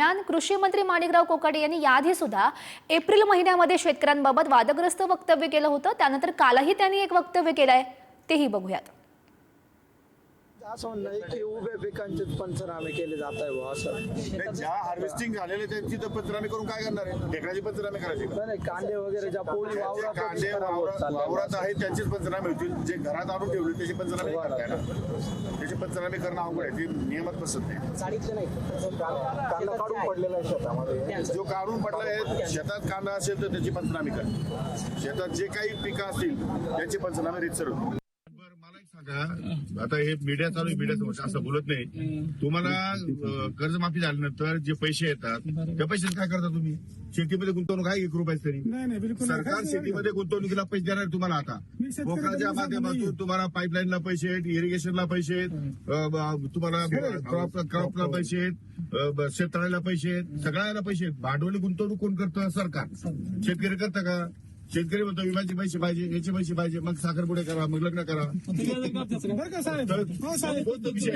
दरम्यान कृषी मंत्री माणिकराव कोकाटे यांनी याआधी सुद्धा एप्रिल महिन्यामध्ये शेतकऱ्यांबाबत वादग्रस्त वक्तव्य केलं होतं। त्यानंतर कालही त्यांनी एक वक्तव्य केलंय, तेही बघूयात। असं म्हणणं आहे की उभ्या पिकांचे पंचनामे केले जात आहे बुवा असं। ज्या हार्वेस्टिंग झालेले त्यांची तर पंचनामे करून काय करणार आहे? ढेकळाची पंचनामे करायची का? नाही, कांदे वगैरे ज्या पोळी कांदे वावरात आहेत त्यांचेच पंचनामे होतील, जे घरात आणून ठेवले त्याचे पंचनामे नाही करता येणार। त्याचे पंचनामे करणं अवघड आहे, ते नियमात बसत नाही। कांदा काढून पडलेला आहे शेतामध्ये, जो काढून पडला आहे शेतात कांदा असेल तर त्याची पंचनामे करा। शेतात जे काही पिकं असतील त्याचे पंचनामे रीतसर होतील। मला एक सांगा, आता हे मीडिया चालू आहे, मीडिया असं बोलत नाही। तुम्हाला कर्जमाफी झाल्यानंतर जे पैसे येतात त्या पैशात काय करता तुम्ही? शेतीमध्ये गुंतवणूक आहे 1 रुपयाच तरी? सरकार शेतीमध्ये गुंतवणुकीला पैसे देणार आहे तुम्हाला। आता पोखराच्या माध्यमातून तुम्हाला पाईपलाईनला पैसे आहेत, इरिगेशनला पैसे आहेत, तुम्हाला क्रॉपला पैसे आहेत, शेततळ्याला पैसे आहेत, सगळ्याला पैसे आहेत। भांडवली गुंतवणूक कोण करतं? सरकार। शेतकरी करतं का? शेतकरी म्हणतो विम्याचे पैसे पाहिजे, याचे पैसे पाहिजे, मग साखरपुडे करा, मग लग्न करा। बरं का साहेब? विषय